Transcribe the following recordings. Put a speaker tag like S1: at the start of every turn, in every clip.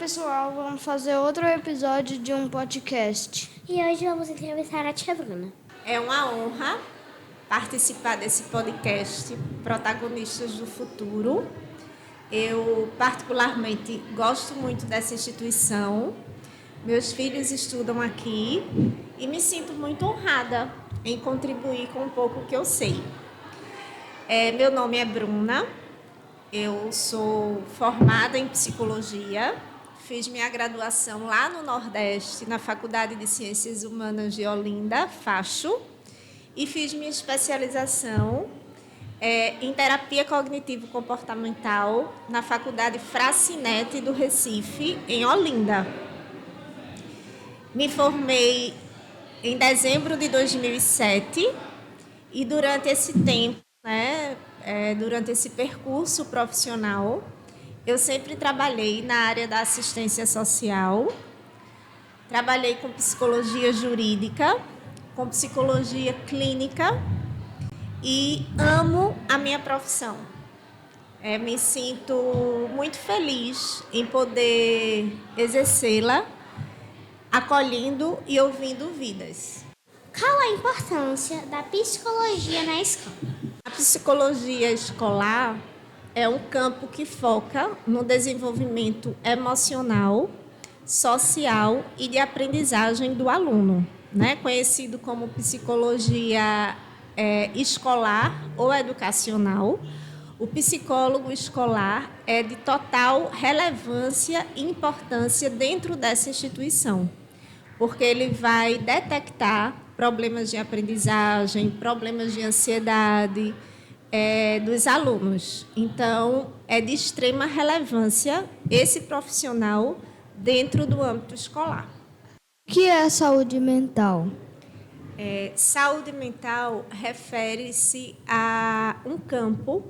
S1: pessoal, vamos fazer outro episódio de um podcast.
S2: E hoje vamos entrevistar a tia Bruna.
S3: É uma honra participar desse podcast Protagonistas do Futuro. Eu, particularmente, gosto muito dessa instituição. Meus filhos estudam aqui e me sinto muito honrada em contribuir com um pouco que eu sei. Meu nome é Bruna, eu sou formada em psicologia, fiz minha graduação lá no Nordeste, na Faculdade de Ciências Humanas de Olinda, FACHO, e fiz minha especialização em terapia cognitivo-comportamental na Faculdade Fracinete do Recife, em Olinda. Me formei em dezembro de 2007 e durante esse tempo, durante esse percurso profissional, eu sempre trabalhei na área da assistência social, trabalhei com psicologia jurídica, com psicologia clínica e amo a minha profissão. Me sinto muito feliz em poder exercê-la, acolhendo e ouvindo vidas.
S2: Qual a importância da psicologia na escola?
S3: A psicologia escolar é um campo que foca no desenvolvimento emocional, social e de aprendizagem do aluno, conhecido como psicologia escolar ou educacional. O psicólogo escolar é de total relevância e importância dentro dessa instituição, porque ele vai detectar problemas de aprendizagem, problemas de ansiedade dos alunos. Então, é de extrema relevância esse profissional dentro do âmbito escolar.
S1: O que é saúde mental?
S3: Saúde mental refere-se a um campo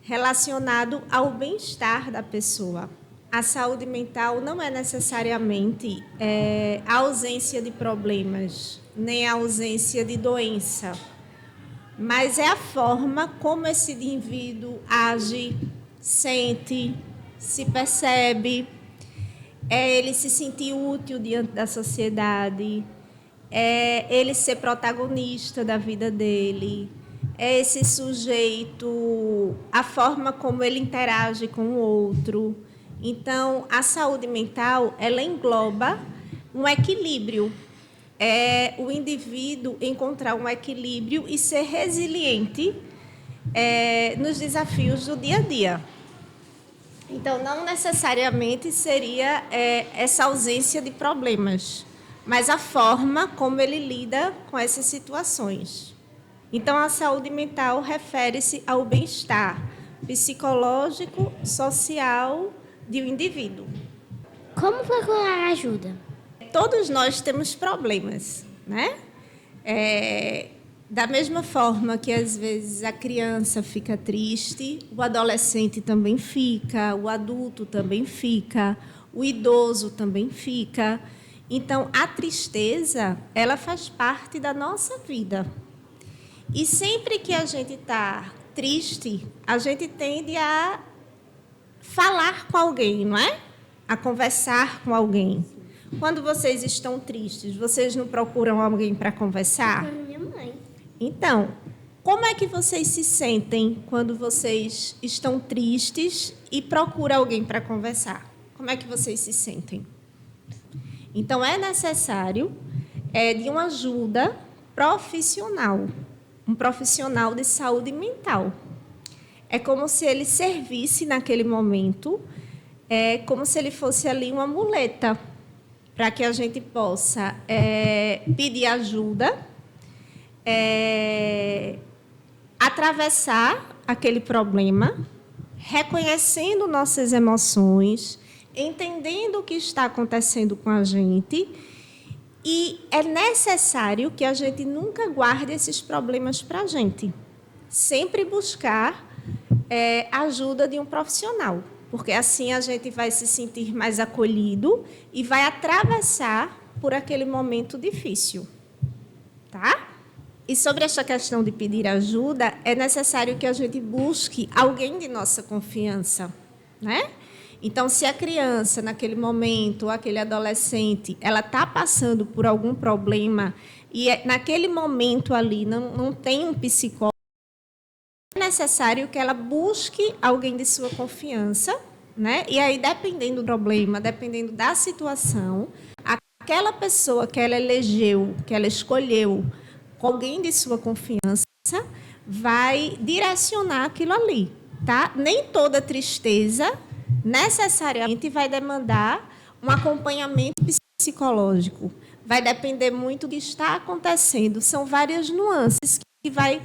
S3: relacionado ao bem-estar da pessoa. A saúde mental não é necessariamente a ausência de problemas, nem a ausência de doença, mas é a forma como esse indivíduo age, sente, se percebe, ele se sentir útil diante da sociedade, ele ser protagonista da vida dele, esse sujeito, a forma como ele interage com o outro. Então, a saúde mental, ela engloba um equilíbrio. O indivíduo encontrar um equilíbrio e ser resiliente nos desafios do dia a dia. Então, não necessariamente seria essa ausência de problemas, mas a forma como ele lida com essas situações. Então, a saúde mental refere-se ao bem-estar psicológico, social de um indivíduo.
S2: Como procurar ajuda?
S3: Todos nós temos problemas, Da mesma forma que, às vezes, a criança fica triste, o adolescente também fica, o adulto também fica, o idoso também fica. Então, a tristeza, ela faz parte da nossa vida. E sempre que a gente está triste, a gente tende a falar com alguém, A conversar com alguém. Quando vocês estão tristes, vocês não procuram alguém para conversar?
S2: Minha mãe.
S3: Então, como é que vocês se sentem quando vocês estão tristes e procuram alguém para conversar? Como é que vocês se sentem? Então, é necessário de uma ajuda profissional, um profissional de saúde mental. É como se ele servisse naquele momento, como se ele fosse ali uma muleta, para que a gente possa pedir ajuda, atravessar aquele problema, reconhecendo nossas emoções, entendendo o que está acontecendo com a gente. E é necessário que a gente nunca guarde esses problemas para a gente. Sempre buscar a ajuda de um profissional, porque assim a gente vai se sentir mais acolhido e vai atravessar por aquele momento difícil. Tá? E sobre essa questão de pedir ajuda, é necessário que a gente busque alguém de nossa confiança, Então, se a criança, naquele momento, aquele adolescente, ela está passando por algum problema e naquele momento ali não tem um psicólogo, é necessário que ela busque alguém de sua confiança, né? E aí, dependendo do problema, dependendo da situação, aquela pessoa que ela elegeu, que ela escolheu, com alguém de sua confiança, vai direcionar aquilo ali, tá? Nem toda tristeza necessariamente vai demandar um acompanhamento psicológico. Vai depender muito do que está acontecendo. São várias nuances que vai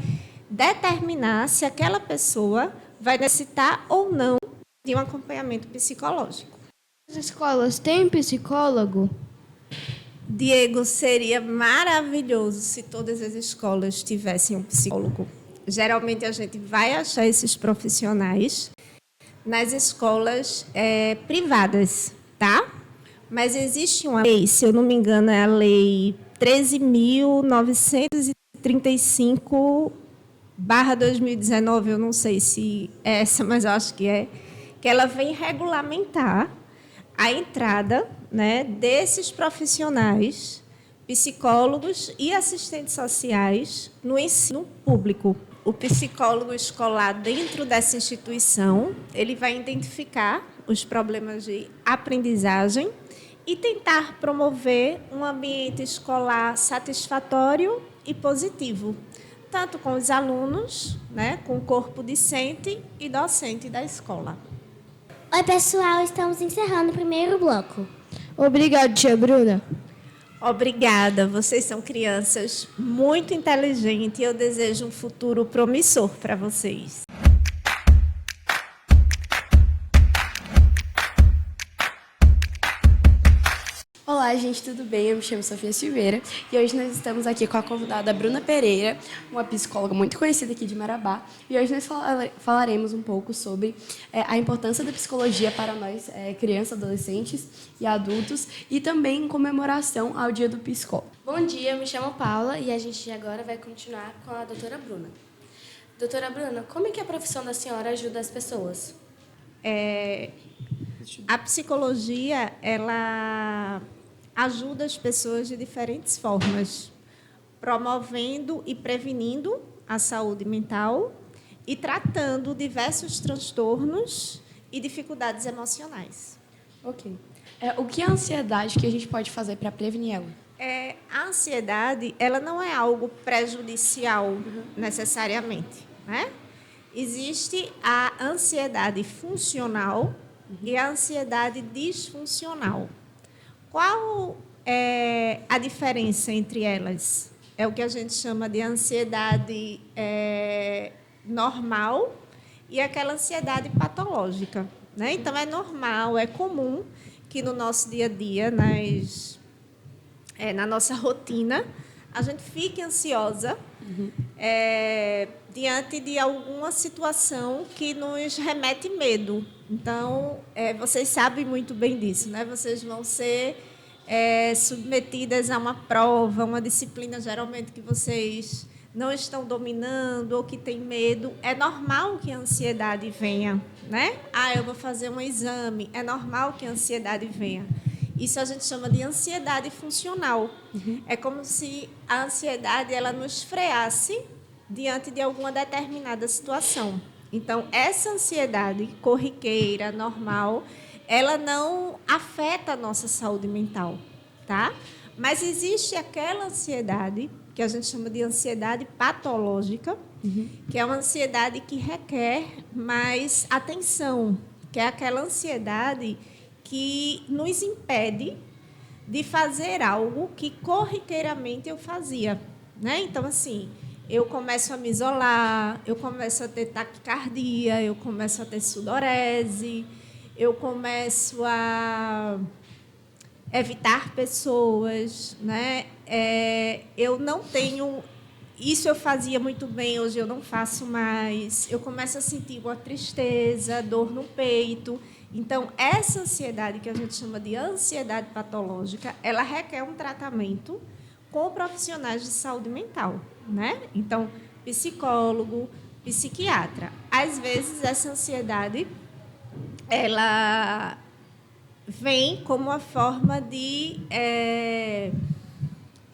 S3: determinar se aquela pessoa vai necessitar ou não de um acompanhamento psicológico.
S1: As escolas têm psicólogo?
S3: Diego, seria maravilhoso se todas as escolas tivessem um psicólogo. Geralmente a gente vai achar esses profissionais nas escolas privadas, tá? Mas existe uma lei, se eu não me engano, é a Lei 13.935/2019, eu não sei se é essa, mas eu acho que ela vem regulamentar a entrada, né, desses profissionais, psicólogos e assistentes sociais no ensino público. O psicólogo escolar dentro dessa instituição, ele vai identificar os problemas de aprendizagem e tentar promover um ambiente escolar satisfatório e positivo, tanto com os alunos, né, com o corpo discente e docente da escola.
S2: Oi, pessoal, estamos encerrando o primeiro bloco.
S1: Obrigado, tia Bruna.
S3: Obrigada, vocês são crianças muito inteligentes e eu desejo um futuro promissor para vocês.
S4: Olá, gente, tudo bem? Eu me chamo Sofia Silveira e hoje nós estamos aqui com a convidada Bruna Pereira, uma psicóloga muito conhecida aqui de Marabá, e hoje nós falaremos um pouco sobre a importância da psicologia para nós, crianças, adolescentes e adultos, e também em comemoração ao Dia do Psicólogo.
S5: Bom dia, eu me chamo Paula e a gente agora vai continuar com a doutora Bruna. Doutora Bruna, como é que a profissão da senhora ajuda as pessoas?
S3: A psicologia, ela ajuda as pessoas de diferentes formas, promovendo e prevenindo a saúde mental e tratando diversos transtornos e dificuldades emocionais.
S4: Ok. O que é a ansiedade que a gente pode fazer para prevenir ela?
S3: A ansiedade, ela não é algo prejudicial necessariamente, né? Existe a ansiedade funcional e a ansiedade disfuncional. Qual é a diferença entre elas? É o que a gente chama de ansiedade normal e aquela ansiedade patológica, né? Então, é normal, é comum que no nosso dia a dia, na nossa rotina, a gente fique ansiosa diante de alguma situação que nos remete medo. Então, vocês sabem muito bem disso, né? Vocês vão ser submetidas a uma prova, uma disciplina, geralmente, que vocês não estão dominando ou que têm medo. É normal que a ansiedade venha, né? Eu vou fazer um exame. É normal que a ansiedade venha. Isso a gente chama de ansiedade funcional. É como se a ansiedade ela nos freasse diante de alguma determinada situação. Então, essa ansiedade corriqueira, normal, ela não afeta a nossa saúde mental, tá? Mas existe aquela ansiedade, que a gente chama de ansiedade patológica, que é uma ansiedade que requer mais atenção, que é aquela ansiedade que nos impede de fazer algo que corriqueiramente eu fazia, né? Então, assim, eu começo a me isolar, eu começo a ter taquicardia, eu começo a ter sudorese, eu começo a evitar pessoas, né? Eu não tenho... Isso eu fazia muito bem, hoje eu não faço mais. Eu começo a sentir uma tristeza, dor no peito. Então, essa ansiedade, que a gente chama de ansiedade patológica, ela requer um tratamento com profissionais de saúde mental, né? Então, psicólogo, psiquiatra. Às vezes, essa ansiedade ela vem como uma forma de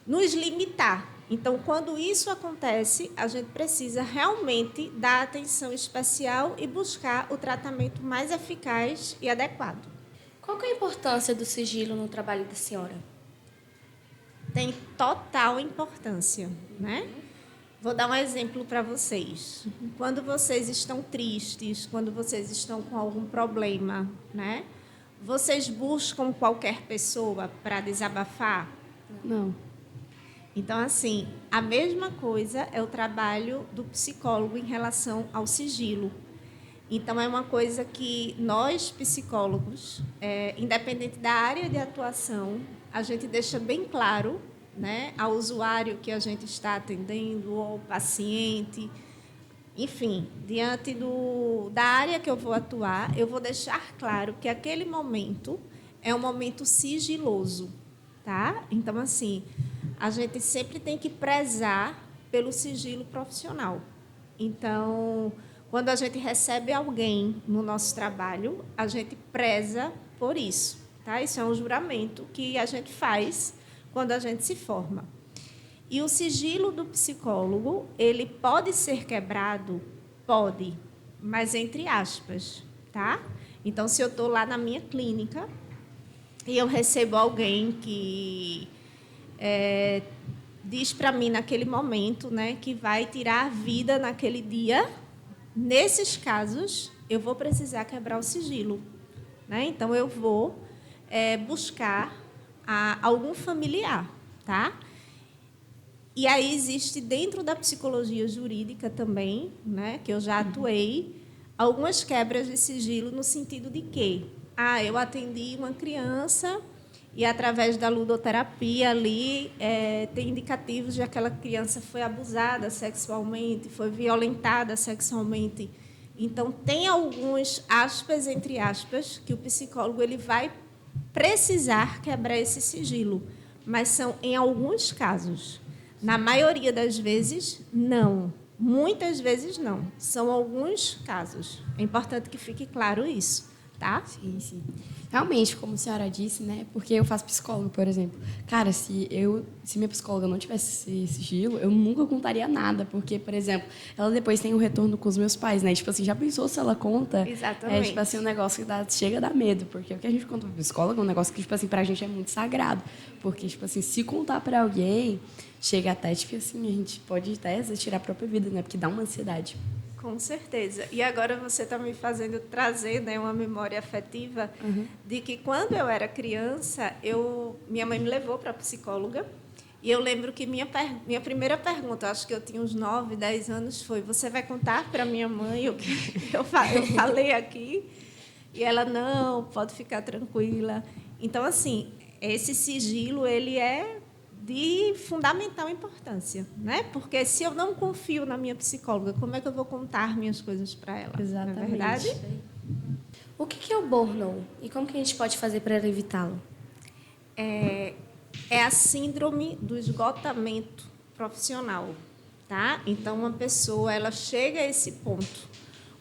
S3: nos limitar. Então, quando isso acontece, a gente precisa realmente dar atenção especial e buscar o tratamento mais eficaz e adequado.
S5: Qual que é a importância do sigilo no trabalho da senhora?
S3: Tem total importância, né? Vou dar um exemplo para vocês. Quando vocês estão tristes, quando vocês estão com algum problema, né? Vocês buscam qualquer pessoa para desabafar?
S4: Não.
S3: Então, assim, a mesma coisa é o trabalho do psicólogo em relação ao sigilo. Então, é uma coisa que nós, psicólogos, independente da área de atuação, a gente deixa bem claro, né, ao usuário que a gente está atendendo, ou ao paciente, enfim, diante da área que eu vou atuar, eu vou deixar claro que aquele momento é um momento sigiloso, tá? Então, assim, a gente sempre tem que prezar pelo sigilo profissional. Então, quando a gente recebe alguém no nosso trabalho, a gente preza por isso, tá? Isso é um juramento que a gente faz quando a gente se forma. E o sigilo do psicólogo, ele pode ser quebrado? Pode, mas entre aspas, tá? Então, se eu estou lá na minha clínica e eu recebo alguém que diz para mim naquele momento, né, que vai tirar a vida naquele dia, nesses casos, eu vou precisar quebrar o sigilo, né? Então, eu vou buscar algum familiar, tá? E aí existe, dentro da psicologia jurídica também, né, que eu já atuei, algumas quebras de sigilo no sentido de que eu atendi uma criança e, através da ludoterapia ali, tem indicativos de que aquela criança foi abusada sexualmente, foi violentada sexualmente. Então, tem alguns, aspas, entre aspas, que o psicólogo ele vai precisar quebrar esse sigilo, mas são em alguns casos. Na maioria das vezes, não. Muitas vezes, não. São alguns casos. É importante que fique claro isso, tá?
S4: Sim, sim. Realmente, como a senhora disse, né? Porque eu faço psicólogo, por exemplo. Cara, se minha psicóloga não tivesse esse sigilo, eu nunca contaria nada. Porque, por exemplo, ela depois tem um retorno com os meus pais, né? Tipo assim, já pensou se ela conta?
S3: Exatamente.
S4: Tipo assim, um negócio que chega a dar medo. Porque o que a gente conta para psicóloga é um negócio que, tipo assim, pra gente é muito sagrado. Porque, tipo assim, se contar para alguém, chega até, tipo assim, a gente pode até tirar a própria vida, né? Porque dá uma ansiedade.
S3: Com certeza. E agora você está me fazendo trazer, né, uma memória afetiva de que, quando eu era criança, minha mãe me levou para a psicóloga. E eu lembro que minha primeira pergunta, acho que eu tinha uns 9, 10 anos, foi: você vai contar para minha mãe o que eu falei aqui? E ela: não, pode ficar tranquila. Então, assim, esse sigilo ele é de fundamental importância, né? Porque se eu não confio na minha psicóloga, como é que eu vou contar minhas coisas para ela?
S4: Exatamente.
S3: Não é verdade?
S5: O que é o burnout e como que a gente pode fazer para evitá-lo?
S3: É a síndrome do esgotamento profissional, tá? Então, uma pessoa ela chega a esse ponto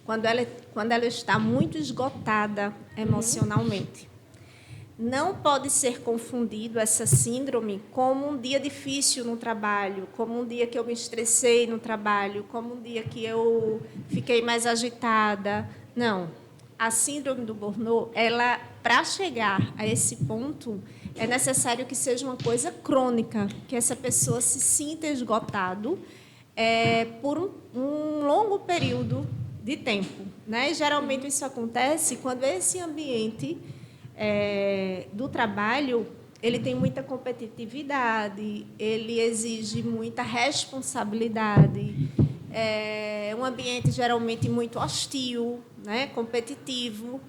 S3: quando ela está muito esgotada emocionalmente. Não pode ser confundido essa síndrome como um dia difícil no trabalho, como um dia que eu me estressei no trabalho, como um dia que eu fiquei mais agitada. Não. A síndrome do burnout, para chegar a esse ponto, é necessário que seja uma coisa crônica, que essa pessoa se sinta esgotado por um longo período de tempo, né? E, geralmente, isso acontece quando esse ambiente do trabalho ele tem muita competitividade, ele exige muita responsabilidade, é um ambiente geralmente muito hostil, né, competitivo.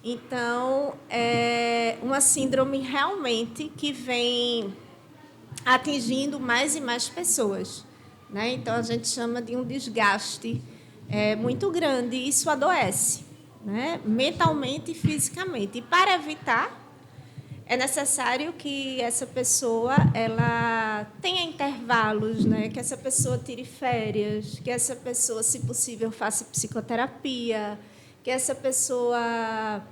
S3: Então, é uma síndrome realmente que vem atingindo mais e mais pessoas, né? Então, a gente chama de um desgaste muito grande, e isso adoece, né? Mentalmente e fisicamente. E, para evitar, é necessário que essa pessoa ela tenha intervalos, né? Que essa pessoa tire férias, que essa pessoa, se possível, faça psicoterapia, que essa pessoa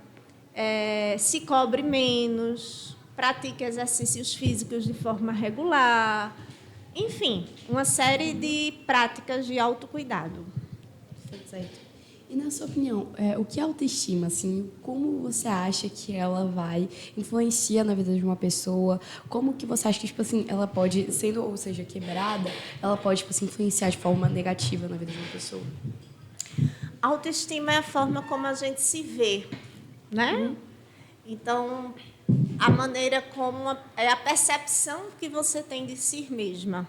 S3: se cobre menos, pratique exercícios físicos de forma regular, enfim, uma série de práticas de autocuidado.
S4: Certo. E na sua opinião, o que é autoestima, assim, como você acha que ela influencia na vida de uma pessoa? Como que você acha que, tipo assim, ela pode, sendo, ou seja, quebrada, ela pode, tipo assim, influenciar de forma negativa na vida de uma pessoa?
S3: A autoestima é a forma como a gente se vê, né? Então, a maneira como é a percepção que você tem de si mesma.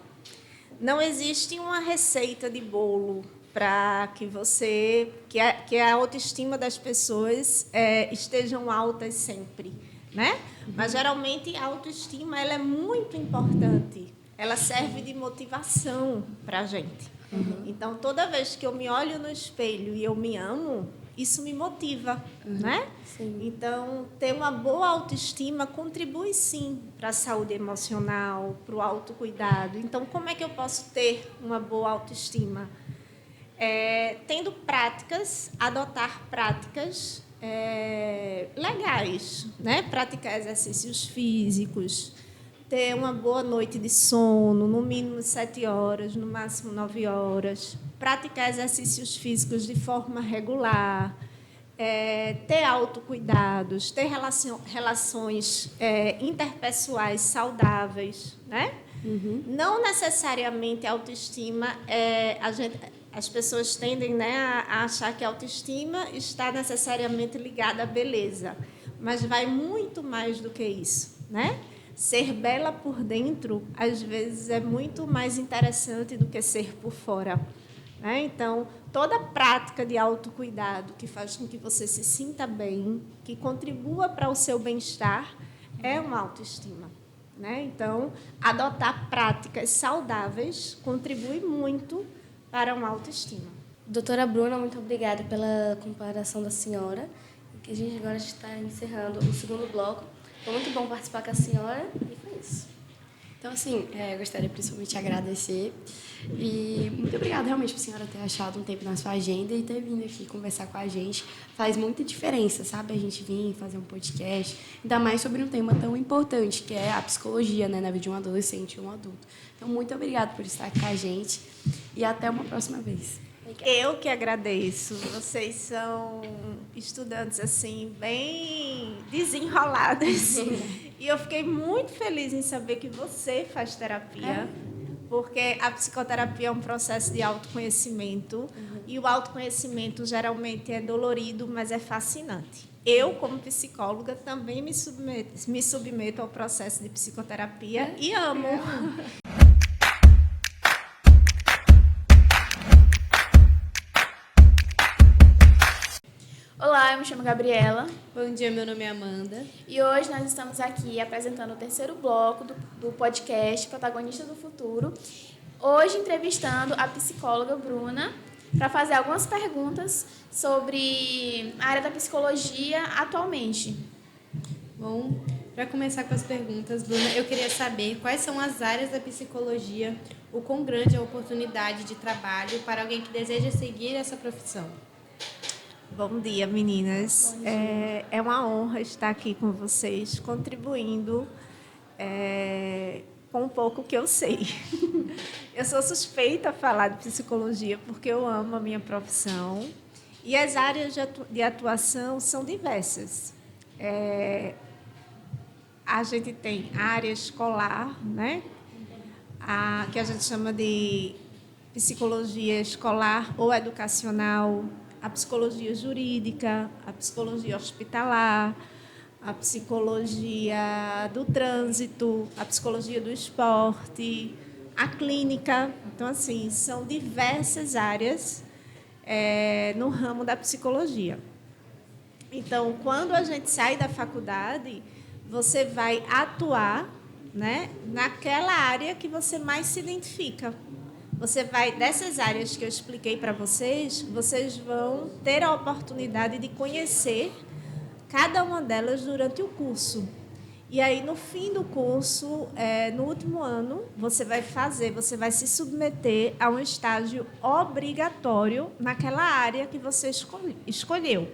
S3: Não existe uma receita de bolo para que a autoestima das pessoas estejam altas sempre, né? Mas geralmente a autoestima ela é muito importante. Ela serve de motivação para a gente. Então toda vez que eu me olho no espelho e eu me amo, isso me motiva, né?
S4: Sim.
S3: Então ter uma boa autoestima contribui sim para a saúde emocional, para o autocuidado. Então como é que eu posso ter uma boa autoestima? Tendo práticas, adotar práticas legais, né? Praticar exercícios físicos, ter uma boa noite de sono, no mínimo 7 horas, no máximo 9 horas, praticar exercícios físicos de forma regular, ter autocuidados, ter relações interpessoais saudáveis, né? Não necessariamente a autoestima as pessoas tendem, né, a achar que a autoestima está necessariamente ligada à beleza, mas vai muito mais do que isso, né? Ser bela por dentro, às vezes, é muito mais interessante do que ser por fora, né? Então, toda prática de autocuidado que faz com que você se sinta bem, que contribua para o seu bem-estar, é uma autoestima, né? Então, adotar práticas saudáveis contribui muito para uma autoestima.
S5: Doutora Bruna, muito obrigada pela comparação da senhora. A gente agora está encerrando o segundo bloco. Foi muito bom participar com a senhora e foi isso.
S4: Então, assim, eu gostaria principalmente de agradecer e muito obrigada realmente por a senhora ter achado um tempo na sua agenda e ter vindo aqui conversar com a gente. Faz muita diferença, sabe? A gente vir fazer um podcast, ainda mais sobre um tema tão importante, que é a psicologia, né, na vida de um adolescente e um adulto. Então, muito obrigada por estar aqui com a gente e até uma próxima vez.
S3: Eu que agradeço. Vocês são estudantes assim bem desenroladas. E eu fiquei muito feliz em saber que você faz terapia, porque a psicoterapia é um processo de autoconhecimento e o autoconhecimento geralmente é dolorido, mas é fascinante. Eu, como psicóloga, também me submeto ao processo de psicoterapia e amo.
S6: Olá, eu me chamo Gabriela.
S7: Bom dia, meu nome é Amanda.
S6: E hoje nós estamos aqui apresentando o terceiro bloco do podcast Protagonistas do Futuro. Hoje entrevistando a psicóloga Bruna para fazer algumas perguntas sobre a área da psicologia atualmente.
S7: Bom, para começar com as perguntas, Bruna, eu queria saber quais são as áreas da psicologia, o quão grande é a oportunidade de trabalho para alguém que deseja seguir essa profissão.
S3: Bom dia, meninas.
S6: Bom dia.
S3: É uma honra estar aqui com vocês, contribuindo com um pouco que eu sei. Eu sou suspeita a falar de psicologia porque eu amo a minha profissão e as áreas de atuação são diversas. A gente tem a área escolar, né? Que a gente chama de psicologia escolar ou educacional, a psicologia jurídica, a psicologia hospitalar, a psicologia do trânsito, a psicologia do esporte, a clínica. Então, assim, são diversas áreas no ramo da psicologia. Então, quando a gente sai da faculdade, você vai atuar, né, naquela área que você mais se identifica. Você vai, dessas áreas que eu expliquei para vocês vão ter a oportunidade de conhecer cada uma delas durante o curso. E aí, no fim do curso, no último ano, você vai se submeter a um estágio obrigatório naquela área que você escolheu.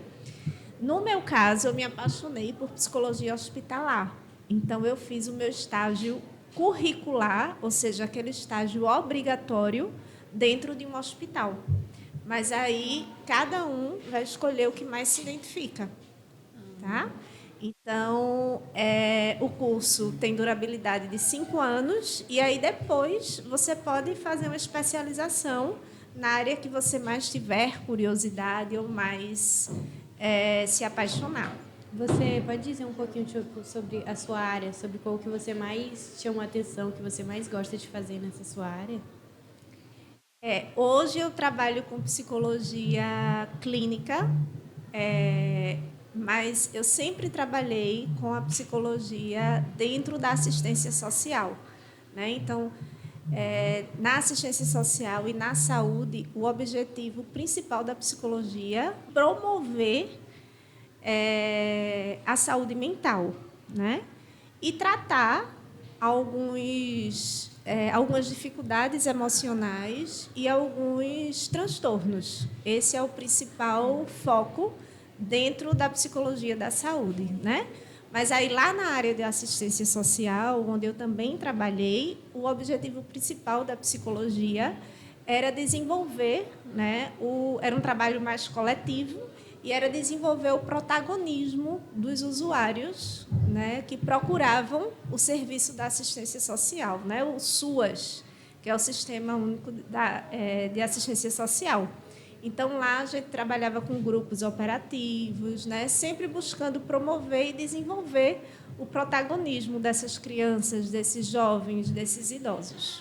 S3: No meu caso, eu me apaixonei por psicologia hospitalar. Então, eu fiz o meu estágio curricular, ou seja, aquele estágio obrigatório dentro de um hospital. Mas aí, cada um vai escolher o que mais se identifica. Tá? Então, o curso tem durabilidade de 5 anos e aí depois você pode fazer uma especialização na área que você mais tiver curiosidade ou mais se apaixonar.
S7: Você pode dizer um pouquinho sobre a sua área, sobre qual que você mais chama a atenção, que você mais gosta de fazer nessa sua área?
S3: Hoje eu trabalho com psicologia clínica, mas eu sempre trabalhei com a psicologia dentro da assistência social, né? Então, na assistência social e na saúde, o objetivo principal da psicologia é promover a saúde mental, né? E tratar algumas dificuldades emocionais e alguns transtornos. Esse é o principal foco dentro da psicologia da saúde, né? Mas aí lá na área de assistência social, onde eu também trabalhei, o objetivo principal da psicologia era desenvolver, né, era um trabalho mais coletivo e era desenvolver o protagonismo dos usuários, né, que procuravam o serviço da assistência social, né, o SUAS, que é o Sistema Único de Assistência Social. Então, lá a gente trabalhava com grupos operativos, né, sempre buscando promover e desenvolver o protagonismo dessas crianças, desses jovens, desses idosos.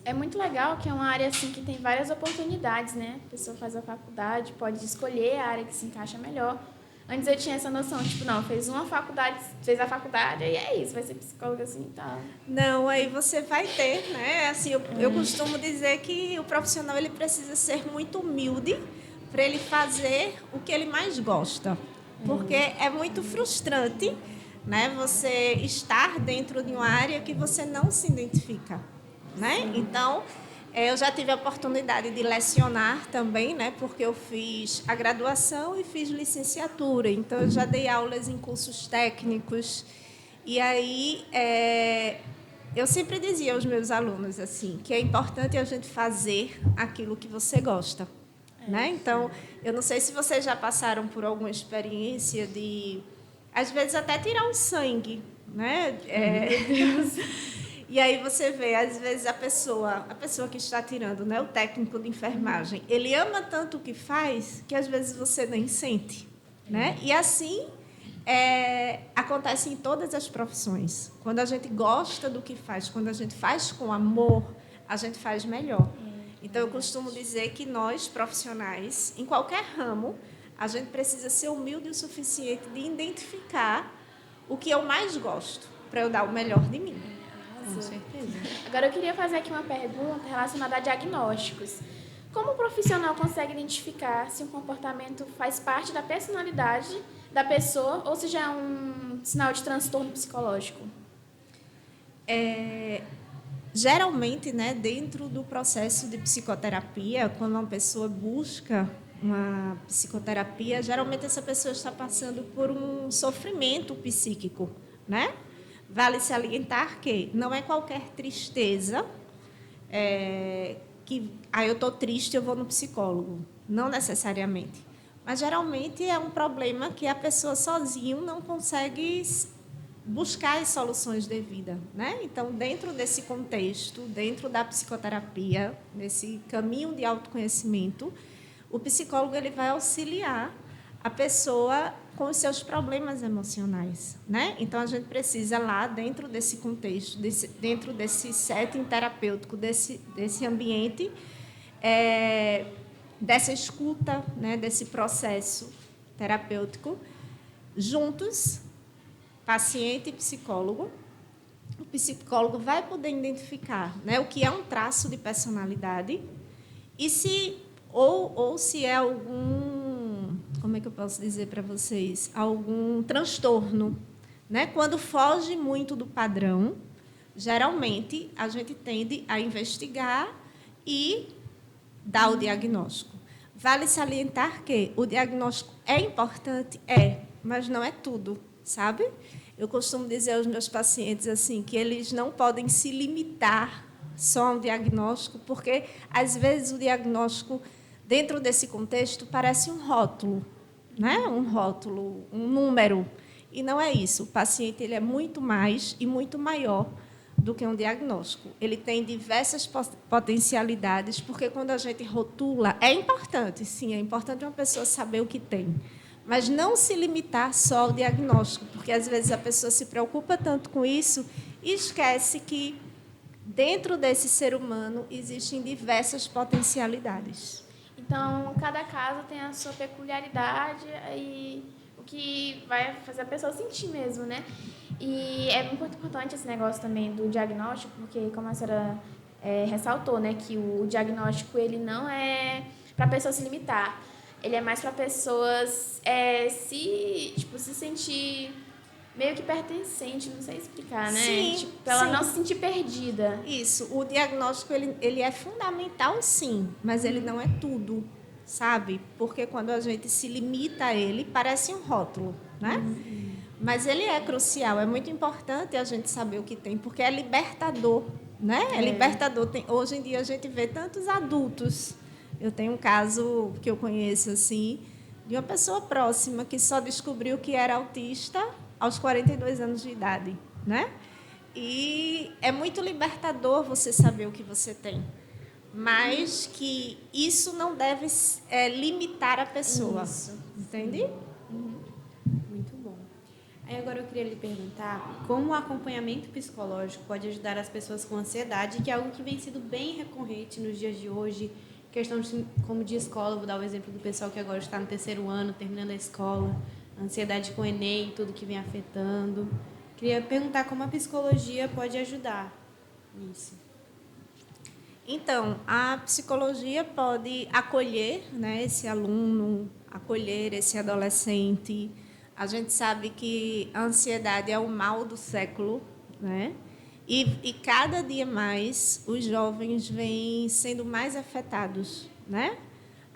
S6: É muito legal que é uma área assim que tem várias oportunidades, né? A pessoa faz a faculdade, pode escolher a área que se encaixa melhor. Antes eu tinha essa noção, tipo, não, fez a faculdade, e é isso, vai ser psicóloga assim e tal.
S3: Não, aí você vai ter, né? Assim, eu costumo dizer que o profissional ele precisa ser muito humilde para ele fazer o que ele mais gosta. Porque é muito frustrante, né, você estar dentro de uma área que você não se identifica, né? Então, eu já tive a oportunidade de lecionar também, né, porque eu fiz a graduação e fiz licenciatura. Então, eu já dei aulas em cursos técnicos. E aí, eu sempre dizia aos meus alunos assim, que é importante a gente fazer aquilo que você gosta. Né? Então, eu não sei se vocês já passaram por alguma experiência de, às vezes, até tirar um sangue. Né? E aí você vê, às vezes, a pessoa que está tirando, né, o técnico de enfermagem, ele ama tanto o que faz que, às vezes, você nem sente. Né? E assim acontece em todas as profissões. Quando a gente gosta do que faz, quando a gente faz com amor, a gente faz melhor. Então, eu costumo dizer que nós, profissionais, em qualquer ramo, a gente precisa ser humilde o suficiente de identificar o que eu mais gosto, para eu dar o melhor de mim.
S7: Com certeza.
S6: Agora, eu queria fazer aqui uma pergunta relacionada a diagnósticos. Como o profissional consegue identificar se um comportamento faz parte da personalidade da pessoa ou se já é um sinal de transtorno psicológico?
S3: Geralmente, né, dentro do processo de psicoterapia, quando uma pessoa busca uma psicoterapia, geralmente essa pessoa está passando por um sofrimento psíquico, né? Vale salientar que não é qualquer tristeza que eu estou triste, eu vou no psicólogo. Não necessariamente. Mas, geralmente, é um problema que a pessoa sozinha não consegue buscar as soluções devidas. Né? Então, dentro desse contexto, dentro da psicoterapia, nesse caminho de autoconhecimento, o psicólogo ele vai auxiliar a pessoa com os seus problemas emocionais. Né? Então, a gente precisa lá, dentro desse contexto, dentro desse setting terapêutico, desse ambiente, dessa escuta, né, desse processo terapêutico, juntos, paciente e psicólogo. O psicólogo vai poder identificar, né, o que é um traço de personalidade e se é algum, como é que eu posso dizer para vocês, algum transtorno, né? Quando foge muito do padrão, geralmente a gente tende a investigar e dar o diagnóstico. Vale salientar que o diagnóstico é importante, mas não é tudo, sabe? Eu costumo dizer aos meus pacientes assim que eles não podem se limitar só ao diagnóstico, porque às vezes o diagnóstico dentro desse contexto parece um rótulo, né? Um rótulo, um número, e não é isso. O paciente ele é muito mais e muito maior do que um diagnóstico. Ele tem diversas potencialidades, porque quando a gente rotula, é importante, sim, é importante uma pessoa saber o que tem, mas não se limitar só ao diagnóstico, porque às vezes a pessoa se preocupa tanto com isso e esquece que dentro desse ser humano existem diversas potencialidades.
S6: Então, cada caso tem a sua peculiaridade e o que vai fazer a pessoa sentir mesmo, né? E é muito importante esse negócio também do diagnóstico, porque, como a senhora ressaltou, né, que o diagnóstico ele não é para a pessoa se limitar, ele é mais para pessoas se sentir meio que pertencente, não sei explicar, né?
S3: Sim,
S6: tipo, pra ela
S3: sim.
S6: não se sentir perdida.
S3: Isso, o diagnóstico ele é fundamental, sim, mas ele não é tudo, sabe? Porque quando a gente se limita a ele, parece um rótulo, né? Mas ele é crucial, é muito importante a gente saber o que tem, porque é libertador, né? É libertador. Hoje em dia a gente vê tantos adultos. Eu tenho um caso que eu conheço assim, de uma pessoa próxima que só descobriu que era autista aos 42 anos de idade, né? E é muito libertador você saber o que você tem, mas que isso não deve limitar a pessoa.
S6: Isso.
S3: Entende?
S7: Muito bom. Aí agora eu queria lhe perguntar como o acompanhamento psicológico pode ajudar as pessoas com ansiedade, que é algo que vem sido bem recorrente nos dias de hoje, questão como de escola, vou dar o exemplo do pessoal que agora está no 3º ano, terminando a escola, ansiedade com o Enem, tudo que vem afetando. Queria perguntar como a psicologia pode ajudar nisso.
S3: Então, a psicologia pode acolher, né, esse aluno, acolher esse adolescente. A gente sabe que a ansiedade é o mal do século, né? E cada dia mais os jovens vêm sendo mais afetados, né?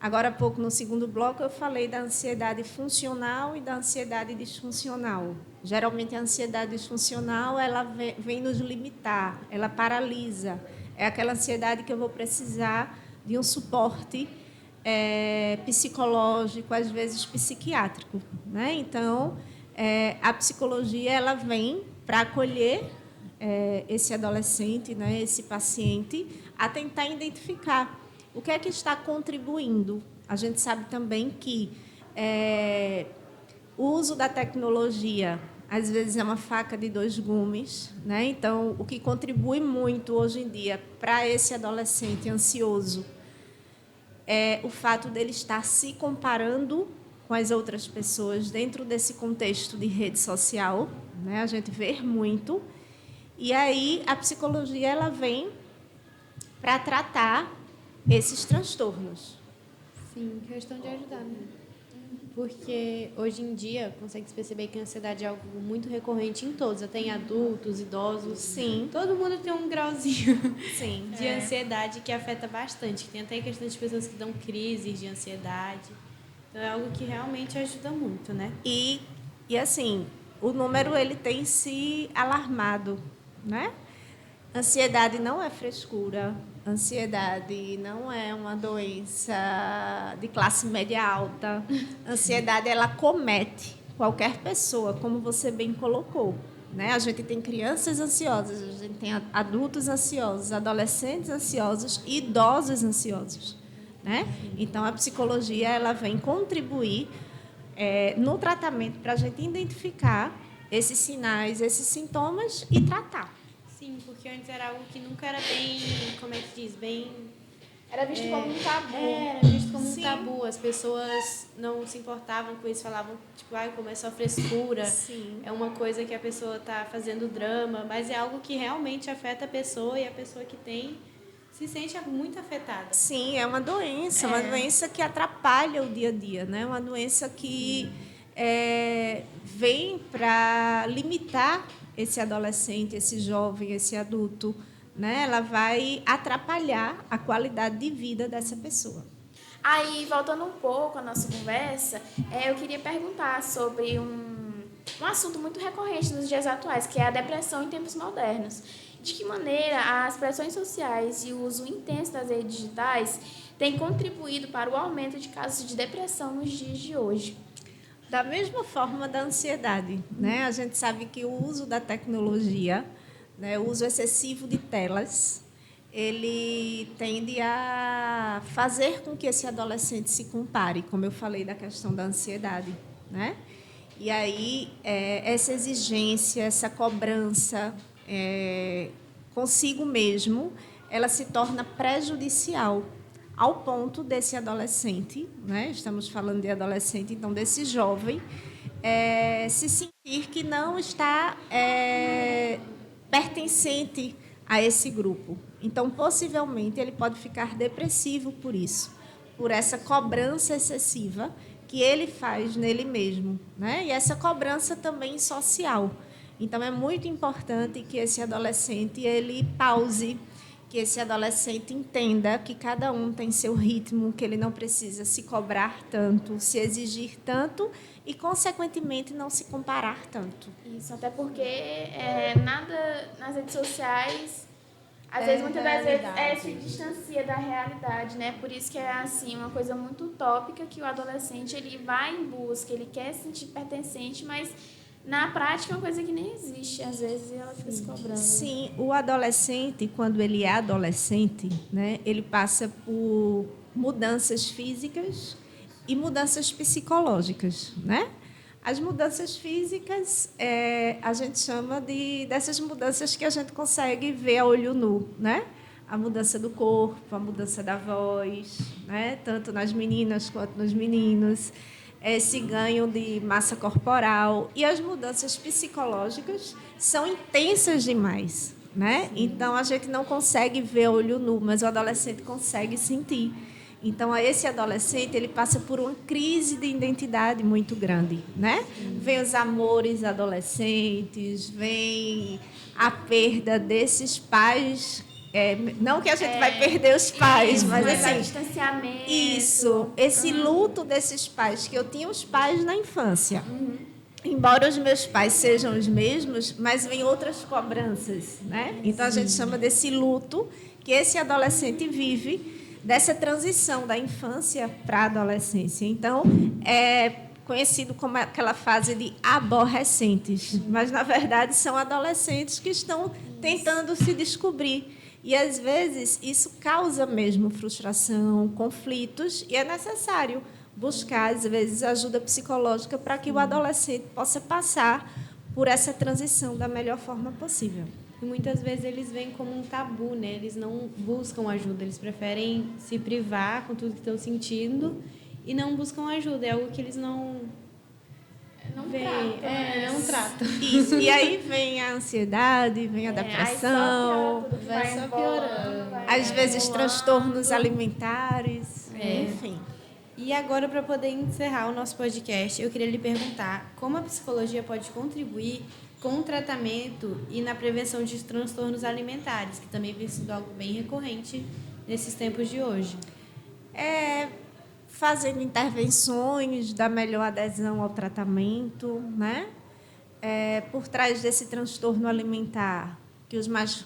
S3: Agora há pouco, no segundo bloco, eu falei da ansiedade funcional e da ansiedade disfuncional. Geralmente, a ansiedade disfuncional ela vem nos limitar, ela paralisa. É aquela ansiedade que eu vou precisar de um suporte psicológico, às vezes psiquiátrico, né? Então, a psicologia ela vem para acolher esse adolescente, né, esse paciente, a tentar identificar o que é que está contribuindo. A gente sabe também que o uso da tecnologia, às vezes, é uma faca de 2 gumes, né? Então, o que contribui muito hoje em dia para esse adolescente ansioso é o fato dele estar se comparando com as outras pessoas dentro desse contexto de rede social, né? A gente vê muito. E aí a psicologia ela vem para tratar esses transtornos.
S7: Sim, questão de ajudar, né? Porque hoje em dia consegue-se perceber que a ansiedade é algo muito recorrente em todos, até em adultos, idosos.
S3: Sim.
S7: Todo mundo tem um grauzinho
S3: Sim.
S7: de ansiedade que afeta bastante. Tem até questão de pessoas que dão crises de ansiedade. Então é algo que realmente ajuda muito, né?
S3: E assim, o número ele tem se alarmado, né? Ansiedade não é frescura. Ansiedade não é uma doença de classe média alta. Ansiedade, ela comete qualquer pessoa, como você bem colocou, né? A gente tem crianças ansiosas, a gente tem adultos ansiosos, adolescentes ansiosos e idosos ansiosos, né? Então, a psicologia ela vem contribuir no tratamento para a gente identificar esses sinais, esses sintomas e tratar.
S7: Sim, porque antes era algo que nunca era bem, como é que diz, bem...
S6: Era visto como um tabu.
S7: Era visto como
S3: Sim.
S7: um tabu. As pessoas não se importavam com isso, falavam, tipo, como é só frescura.
S3: Sim.
S7: É uma coisa que a pessoa está fazendo drama, mas é algo que realmente afeta a pessoa e a pessoa que tem se sente muito afetada.
S3: Sim, é uma doença que atrapalha o dia a dia, né? Uma doença que vem para limitar esse adolescente, esse jovem, esse adulto, né? Ela vai atrapalhar a qualidade de vida dessa pessoa.
S6: Aí, voltando um pouco à nossa conversa, eu queria perguntar sobre um assunto muito recorrente nos dias atuais, que é a depressão em tempos modernos. De que maneira as pressões sociais e o uso intenso das redes digitais têm contribuído para o aumento de casos de depressão nos dias de hoje?
S3: Da mesma forma da ansiedade, né? A gente sabe que o uso da tecnologia, né, o uso excessivo de telas, ele tende a fazer com que esse adolescente se compare, como eu falei da questão da ansiedade, né? E aí, essa exigência, essa cobrança consigo mesmo, ela se torna prejudicial ao ponto desse adolescente, né? Estamos falando de adolescente, então desse jovem, se sentir que não está pertencente a esse grupo. Então, possivelmente, ele pode ficar depressivo por isso, por essa cobrança excessiva que ele faz nele mesmo, né? E essa cobrança também social. Então, é muito importante que esse adolescente ele pause, que esse adolescente entenda que cada um tem seu ritmo, que ele não precisa se cobrar tanto, se exigir tanto e, consequentemente, não se comparar tanto.
S6: Isso, até porque nada nas redes sociais, às vezes, muitas das vezes, se distancia da realidade, né? Por isso que é, assim, uma coisa muito utópica que o adolescente ele vai em busca, ele quer se sentir pertencente, mas na prática é uma coisa que nem existe, às vezes ela fica se cobrando.
S3: Sim, o adolescente, quando ele é adolescente, né, ele passa por mudanças físicas e mudanças psicológicas, né? As mudanças físicas, a gente chama dessas mudanças que a gente consegue ver a olho nu, né? A mudança do corpo, a mudança da voz, né? Tanto nas meninas quanto nos meninos, esse ganho de massa corporal. E as mudanças psicológicas são intensas demais, né? Então, a gente não consegue ver a olho nu, mas o adolescente consegue sentir. Então, esse adolescente ele passa por uma crise de identidade muito grande, né? Vem os amores adolescentes, vem a perda desses pais. Não que a gente vai perder os pais, mas assim,
S6: distanciamento.
S3: Isso, esse luto desses pais, que eu tinha os pais na infância. Embora os meus pais sejam os mesmos, mas vem outras cobranças, né? Então, a gente chama desse luto que esse adolescente vive, dessa transição da infância para a adolescência. Então, é conhecido como aquela fase de aborrecentes, mas, na verdade, são adolescentes que estão tentando se descobrir. E, às vezes, isso causa mesmo frustração, conflitos, e é necessário buscar, às vezes, ajuda psicológica para que o adolescente possa passar por essa transição da melhor forma possível.
S7: E muitas vezes eles veem como um tabu, né? Eles não buscam ajuda, eles preferem se privar com tudo que estão sentindo e não buscam ajuda. É algo que eles não veem, não tratam.
S3: Isso. E aí vem a ansiedade, vem a depressão,
S6: Vai só piorando.
S3: às vezes transtornos alimentares, enfim.
S7: E agora, para poder encerrar o nosso podcast, eu queria lhe perguntar como a psicologia pode contribuir com o tratamento e na prevenção de transtornos alimentares, que também vem sendo algo bem recorrente nesses tempos de hoje.
S3: Fazendo intervenções da melhor adesão ao tratamento, né? Por trás desse transtorno alimentar, que os mais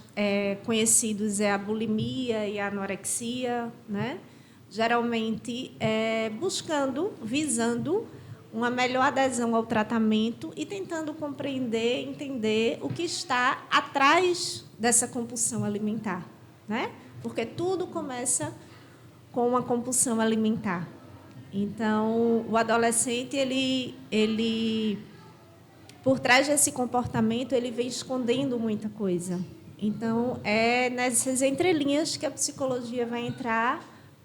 S3: conhecidos é a bulimia e a anorexia, né? Geralmente visando uma melhor adesão ao tratamento e tentando compreender, entender o que está atrás dessa compulsão alimentar, né? Porque tudo começa com uma compulsão alimentar. Então, o adolescente, ele por trás desse comportamento, ele vem escondendo muita coisa. Então, é nessas entrelinhas que a psicologia vai entrar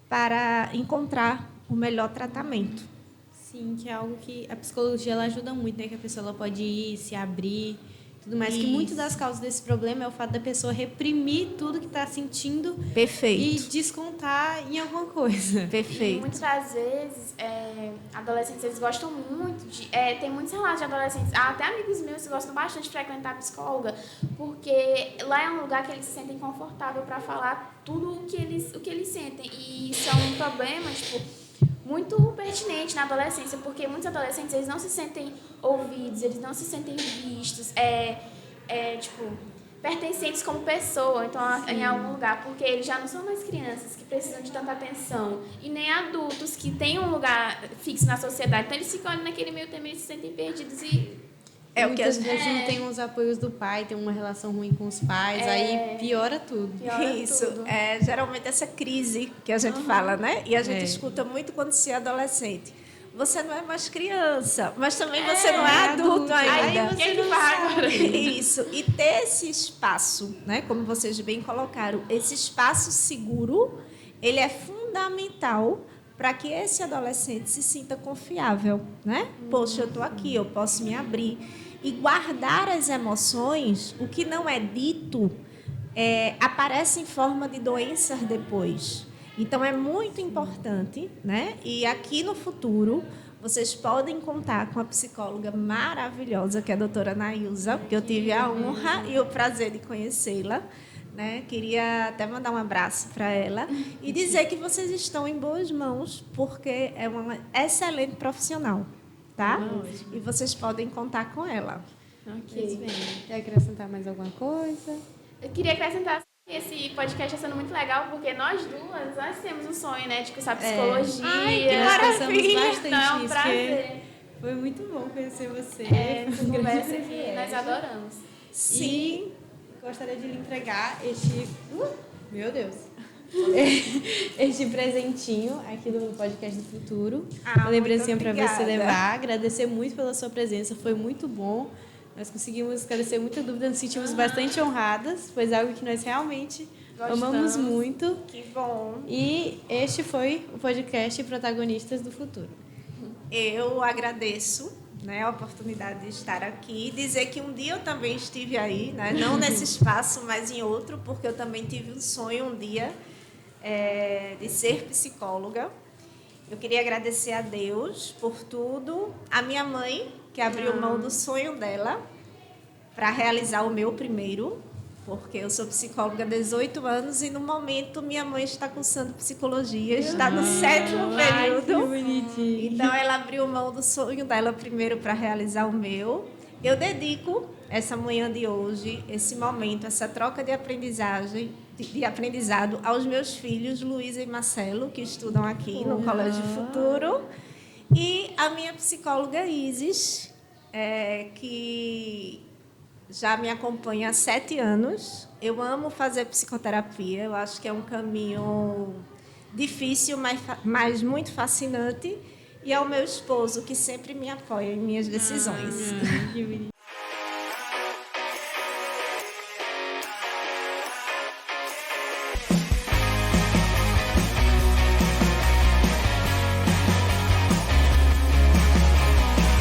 S3: para encontrar o melhor tratamento.
S7: Sim, que é algo que a psicologia ela ajuda muito, né? Que a pessoa ela pode ir, se abrir, tudo mais, que muito das causas desse problema é o fato da pessoa reprimir tudo que está sentindo
S3: Perfeito.
S7: e descontar em alguma coisa.
S6: E
S3: Perfeito.
S6: muitas das vezes, adolescentes, eles gostam muito de... tem muitos relatos de adolescentes, até amigos meus que gostam bastante de frequentar a psicóloga, porque lá é um lugar que eles se sentem confortável para falar tudo o que eles sentem. E isso é um problema, tipo, muito pertinente na adolescência, porque muitos adolescentes, eles não se sentem ouvidos, eles não se sentem vistos, tipo, pertencentes como pessoa, então, em algum lugar, porque eles já não são mais crianças que precisam de tanta atenção, e nem adultos que têm um lugar fixo na sociedade, então eles ficam ali naquele meio termo, eles se sentem perdidos e...
S7: Muitas vezes não tem os apoios do pai, tem uma relação ruim com os pais, aí piora tudo.
S3: Isso, geralmente essa crise que a gente fala, né? E a gente escuta muito quando se é adolescente. Você não é mais criança, mas também você não é adulto ainda.
S6: Aí você não vai agora.
S3: Isso, e ter esse espaço, né? Como vocês bem colocaram, esse espaço seguro, ele é fundamental para que esse adolescente se sinta confiável, né? Poxa, eu estou aqui, eu posso me abrir. E guardar as emoções, o que não é dito, aparece em forma de doenças depois. Então, é muito importante, né? E aqui no futuro, vocês podem contar com a psicóloga maravilhosa, que é a doutora Nailza, que eu tive a honra e o prazer de conhecê-la. Né? Queria até mandar um abraço para ela e dizer que vocês estão em boas mãos, porque é uma excelente profissional, tá? E vocês podem contar com ela.
S7: Ok. Quer acrescentar mais alguma coisa?
S6: Eu queria acrescentar que esse podcast está sendo muito legal, porque nós temos um sonho, né, de cursar psicologia.
S3: Ai, que
S7: Nós pensamos
S3: maravilha!
S7: bastante
S6: Então, é um
S7: nisso,
S6: prazer.
S7: porque foi muito bom conhecer você.
S6: Essa
S7: Foi um grande
S6: conversa que
S7: privilégio.
S6: nós adoramos.
S3: Sim.
S7: Gostaria de lhe entregar este... meu Deus! Este presentinho aqui do Podcast do Futuro. Uma lembrancinha para você levar. Agradecer muito pela sua presença, foi muito bom. Nós conseguimos esclarecer muita dúvida, nos sentimos bastante honradas, pois é algo que nós realmente amamos muito.
S3: Que bom.
S7: E este foi o podcast Protagonistas do Futuro.
S3: Eu agradeço, né, a oportunidade de estar aqui e dizer que um dia eu também estive aí, né, não nesse espaço, mas em outro, porque eu também tive um sonho um dia de ser psicóloga. Eu queria agradecer a Deus por tudo, a minha mãe, que abriu mão do sonho dela para realizar o meu primeiro, porque eu sou psicóloga há 18 anos e, no momento, minha mãe está cursando psicologia, está no 7º período.
S7: Que bonitinho.
S3: Então, ela abriu mão do sonho dela primeiro para realizar o meu. Eu dedico essa manhã de hoje, esse momento, essa troca de aprendizagem, de aprendizado aos meus filhos, Luísa e Marcelo, que estudam aqui no Colégio Futuro, e a minha psicóloga Isis, que já me acompanha há 7 anos. Eu amo fazer psicoterapia, eu acho que é um caminho difícil, mas muito fascinante. E ao meu esposo, que sempre me apoia em minhas decisões.
S7: Que bonito.